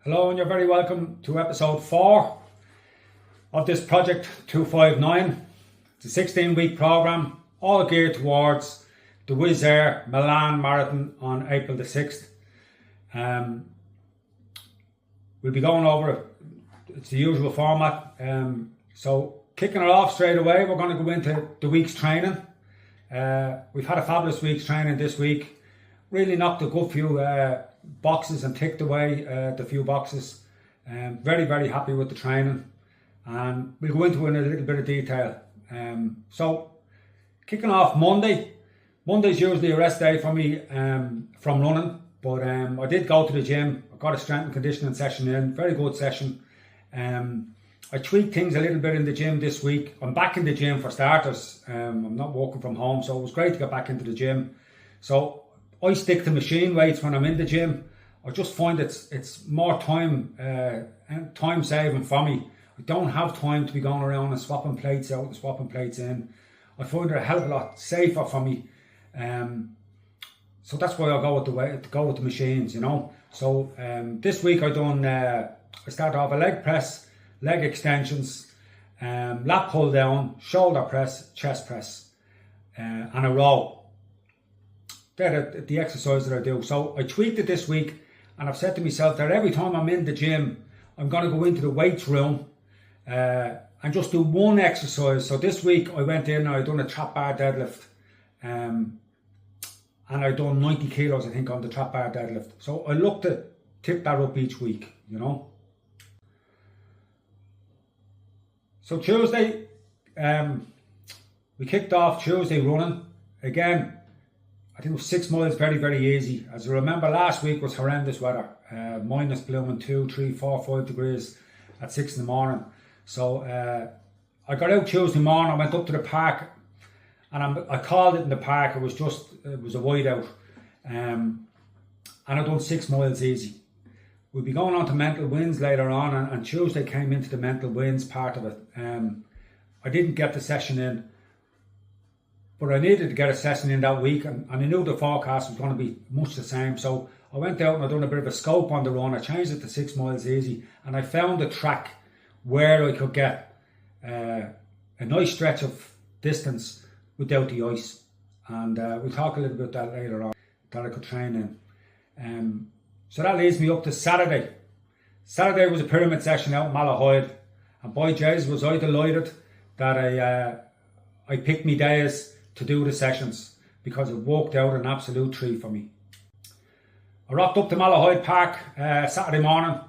Hello, and you're very welcome to episode 4 of this Project 259. It's a 16-week programme, all geared towards the Wizz Air Milan Marathon on April the 6th. We'll be going over it. It's the usual format. So kicking it off straight away, we're going to go into the week's training. We've had a fabulous week's training this week. Really knocked a good few boxes and ticked away the few boxes. Very, very happy with the training, and we'll go into it in a little bit of detail. So kicking off Monday. Monday's usually a rest day for me from running, but I did go to the gym. I got a strength and conditioning session in, very good session. I tweaked things a little bit in the gym this week. I'm back in the gym for starters. I'm not working from home, so it was great to get back into the gym. So I stick to machine weights when I'm in the gym. I just find it's more time saving for me. I don't have time to be going around and swapping plates out and swapping plates in. I find it a hell of a lot safer for me. So that's why I go with the machines, you know. So this week I started off a leg press, leg extensions, lat pull down, shoulder press, chest press, and a row. They're the exercises that I do. So I tweaked it this week, and I've said to myself that every time I'm in the gym, I'm going to go into the weights room and just do one exercise. So this week I went in and I done a trap bar deadlift, and I done 90 kilos, I think, on the trap bar deadlift. So I look to tip that up each week, you know. So Tuesday, we kicked off Tuesday running again. I think it was 6 miles, very, very easy. As I remember, last week was horrendous weather. Minus blooming 2, 3, 4, 5 degrees at 6 in the morning. So I got out Tuesday morning, I went up to the park, and I called it in the park. It was a wide out. And I done 6 miles easy. We'll be going on to mental wins later on, and Tuesday came into the mental wins part of it. I didn't get the session in, but I needed to get a session in that week, and I knew the forecast was going to be much the same. So I went out and I done a bit of a scope on the run. I changed it to 6 miles easy, and I found a track where I could get a nice stretch of distance without the ice. And we'll talk a little bit about that later on, that I could train in. So that leads me up to Saturday. Saturday was a pyramid session out in Malahide, and by Jays was I delighted that I picked me days to do the sessions, because it worked out an absolute treat for me. I rocked up to Malahide Park Saturday morning.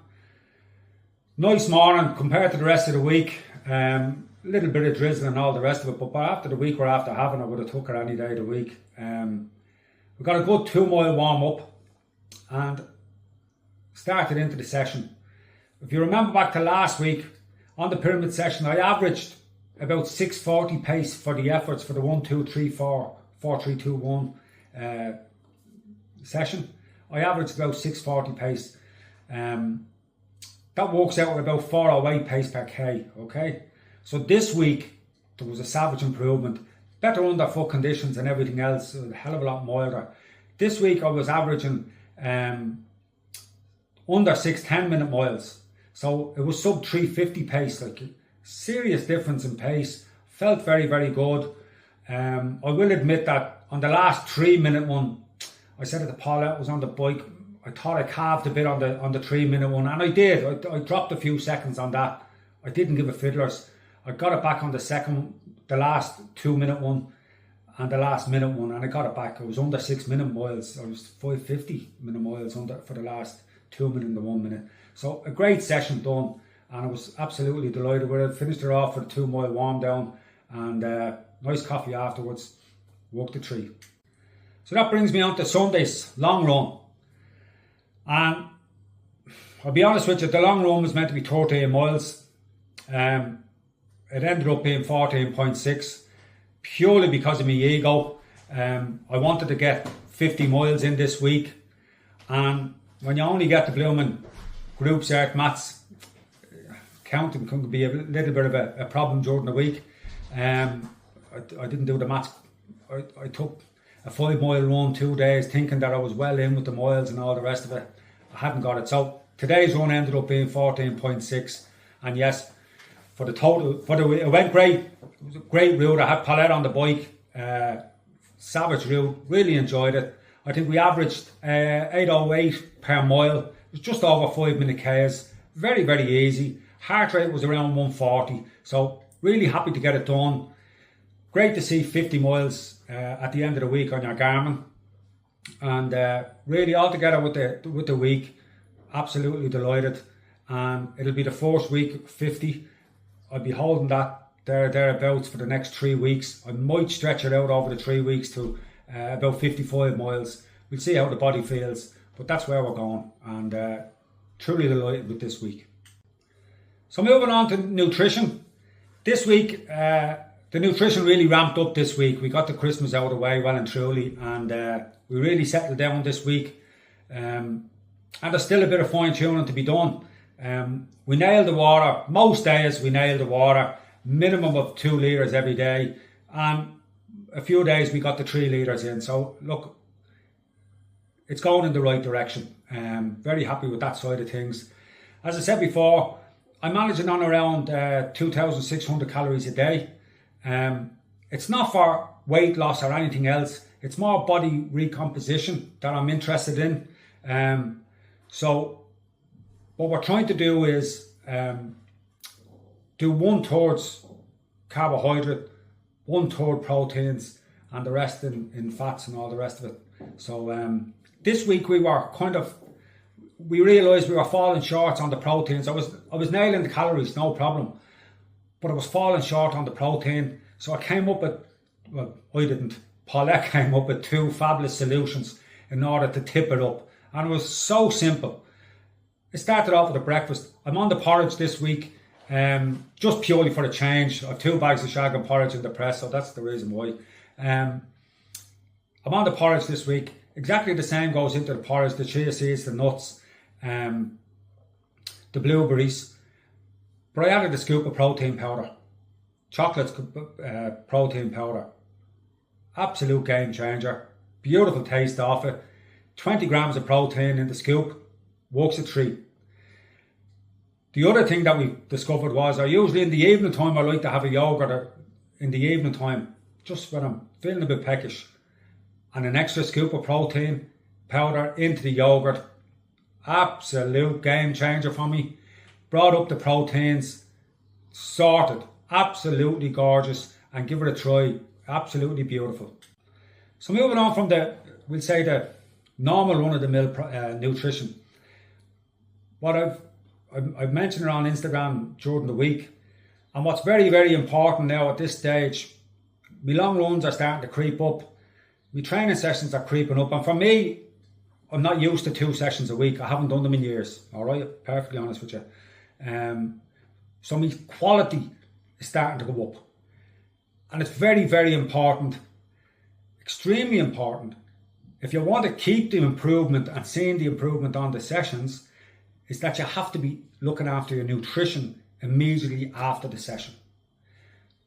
Nice morning compared to the rest of the week. Little bit of drizzle and all the rest of it, but after the week we're after having, I would have took it any day of the week. We got a good 2 mile warm up and started into the session. If you remember back to last week on the pyramid session, I averaged about 6:40 pace for the efforts for the 1, 2, 3, 4, 4, 3, 2, 1 session. I averaged about 6:40 pace. That works out at about 4:08 pace per K, okay? So this week, there was a savage improvement. Better underfoot conditions and everything else, a hell of a lot milder. This week I was averaging under 6 10-minute miles. So it was sub 350 pace, like serious difference in pace. Felt very, very good. I will admit that on the last 3-minute one, I said it to Paulette, was on the bike, I thought I calved a bit on the 3-minute one, and I did. I dropped a few seconds on that. I didn't give a fiddler's. I got it back on the last 2-minute one and the last minute one, and I got it back. I was under 6-minute miles. I was 550-minute miles under for the last 2 minutes and the 1 minute. So a great session done, and I was absolutely delighted with it. Finished it off with a 2 mile warm down, and nice coffee afterwards. Walked the tree. So that brings me on to Sunday's long run. And I'll be honest with you, the long run was meant to be 13 miles. It ended up being 14.6, purely because of my ego. I wanted to get 50 miles in this week, and when you only get the blooming group cert maths, counting can be a little bit of a problem during the week. I didn't do the maths. I took a 5 mile run 2 days thinking that I was well in with the miles and all the rest of it. I hadn't got it. So Today's run ended up being 14.6, and yes, for the total, it went great. It was a great route. I had Paulette on the bike, savage route, really enjoyed it. I think we averaged 808 per mile. It was just over 5-minute Ks. Very, very easy. Heart rate was around 140, so really happy to get it done. Great to see 50 miles at the end of the week on your Garmin, and really altogether with the week, absolutely delighted. And it'll be the first week 50. I'll be holding that thereabouts for the next 3 weeks. I might stretch it out over the 3 weeks to about 55 miles. We'll see how the body feels, but that's where we're going, and truly delighted with this week. So moving on to nutrition. This week, the nutrition really ramped up this week. We got the Christmas out of the way well and truly, and we really settled down this week. And there's still a bit of fine tuning to be done. We nailed the water. Most days we nailed the water. Minimum of 2 litres every day. And a few days we got the 3 litres in. So look, it's going in the right direction. Very happy with that side of things. As I said before, I'm managing on around 2,600 calories a day. It's not for weight loss or anything else. It's more body recomposition that I'm interested in. So what we're trying to do is do 1/3 carbohydrate, 1/3 proteins, and the rest in fats and all the rest of it. So this week we realised we were falling short on the proteins. I was nailing the calories, no problem, but I was falling short on the protein. So I came up with, well, I didn't. Paulette came up with 2 fabulous solutions in order to tip it up, and it was so simple. It started off with a breakfast. I'm on the porridge this week, just purely for a change. I have 2 bags of shag and porridge in the press, so that's the reason why. I'm on the porridge this week. Exactly the same goes into the porridge: the chia seeds, the nuts, the blueberries. But I added a scoop of protein powder, chocolate protein powder. Absolute game changer. Beautiful taste off it. 20 grams of protein in the scoop. Works a treat. The other thing that we discovered was, I usually in the evening time I like to have a yogurt in the evening time, just when I'm feeling a bit peckish, and an extra scoop of protein powder into the yogurt. Absolute game changer for me. Brought up the proteins, sorted, absolutely gorgeous, and give it a try. Absolutely beautiful. So moving on from the normal run-of-the-mill nutrition. What I've mentioned it on Instagram during the week, and what's very, very important now at this stage, my long runs are starting to creep up. My training sessions are creeping up, and for me, I'm not used to 2 sessions a week. I haven't done them in years. All right, perfectly honest with you. So my quality is starting to go up, and it's very, very important, extremely important. If you want to keep the improvement and seeing the improvement on the sessions, is that you have to be looking after your nutrition immediately after the session.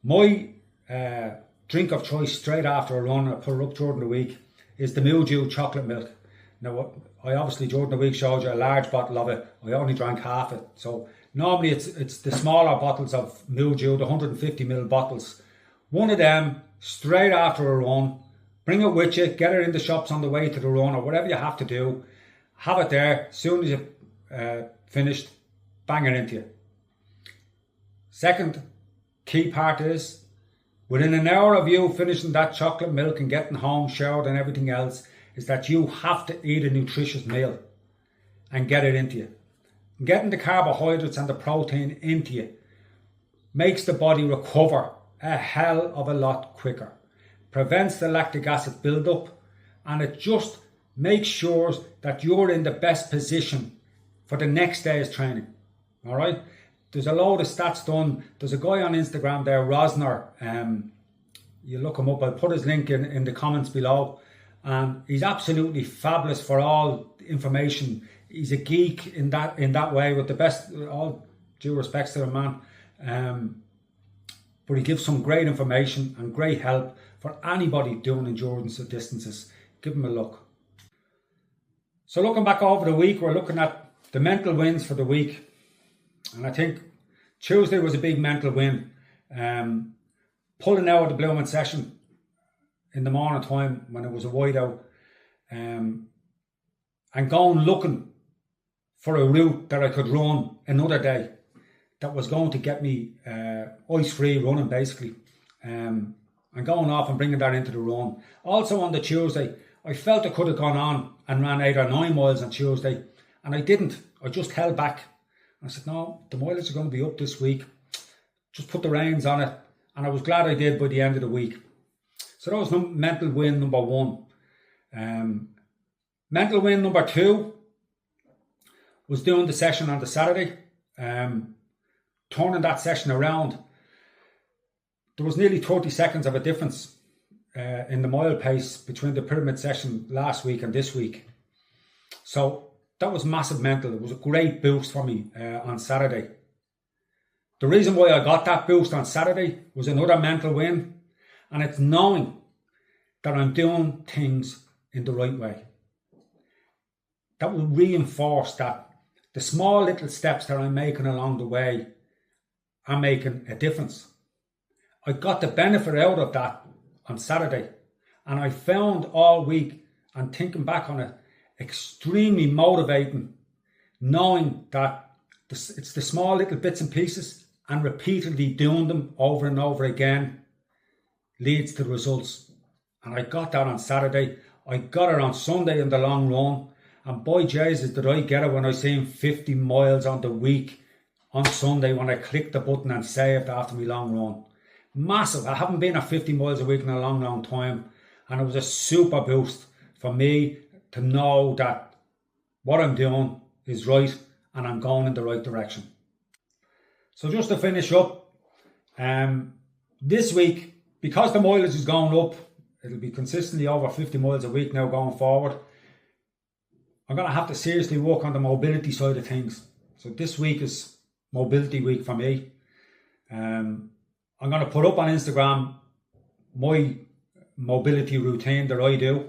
My drink of choice straight after a run, I put it up during the week, is the Mildew chocolate milk. Now, I obviously during the week showed you a large bottle of it. I only drank half it. So normally it's the smaller bottles of Mildew, the 150ml bottles. One of them straight after a run. Bring it with you, get it in the shops on the way to the run or whatever you have to do. Have it there. As soon as you've finished, bang it into you. Second key part is, within an hour of you finishing that chocolate milk and getting home, showered and everything else, is that you have to eat a nutritious meal and get it into you. Getting the carbohydrates and the protein into you makes the body recover a hell of a lot quicker. Prevents the lactic acid buildup, and it just makes sure that you're in the best position for the next day's training. All right? There's a load of stats done. There's a guy on Instagram there, Rosner. You look him up. I'll put his link in the comments below. He's absolutely fabulous for all information. He's a geek in that way, with the best, all due respects to the man. But he gives some great information and great help for anybody doing endurance distances. Give him a look. So looking back over the week, we're looking at the mental wins for the week. And I think Tuesday was a big mental win. Pulling out of the blooming session in the morning time when it was a wide out, and going looking for a route that I could run another day that was going to get me ice-free running, basically. And going off and bringing that into the run. Also on the Tuesday, I felt I could have gone on and ran 8 or 9 miles on Tuesday, and I didn't. I just held back. I said, no, the mileage is going to be up this week. Just put the reins on it. And I was glad I did by the end of the week. So that was mental win number 1. Mental win number 2 was doing the session on the Saturday. Turning that session around. There was nearly 30 seconds of a difference in the mile pace between the pyramid session last week and this week. So that was massive mental. It was a great boost for me on Saturday. The reason why I got that boost on Saturday was another mental win, and it's knowing that I'm doing things in the right way. That will reinforce that the small little steps that I'm making along the way are making a difference. I got the benefit out of that on Saturday, and I found all week, and thinking back on it, extremely motivating, knowing that it's the small little bits and pieces and repeatedly doing them over and over again leads to results. And I got that on Saturday. I got it on Sunday in the long run, and boy Jesus did I get it when I seen 50 miles on the week on Sunday when I clicked the button and saved after my long run. Massive. I haven't been at 50 miles a week in a long time, and it was a super boost for me to know that what I'm doing is right and I'm going in the right direction. So just to finish up, this week, because the mileage is going up, it'll be consistently over 50 miles a week now going forward. I'm going to have to seriously work on the mobility side of things. So this week is mobility week for me. I'm going to put up on Instagram my mobility routine that I do.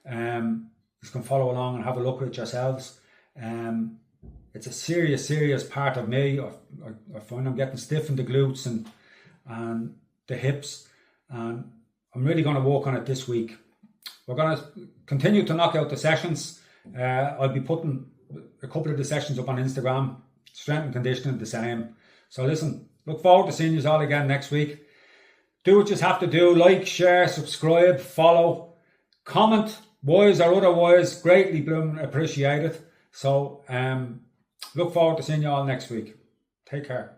You can follow along and have a look at it yourselves. It's a serious part of me. I find I'm getting stiff in the glutes and the hips, and I'm really going to work on it this week. We're going to continue to knock out the sessions. I'll be putting a couple of the sessions up on Instagram. Strength and conditioning the same. So listen, look forward to seeing you all again next week. Do what you have to do. Like, share, subscribe, follow, comment, wise or otherwise. Greatly appreciated. So look forward to seeing you all next week. Take care.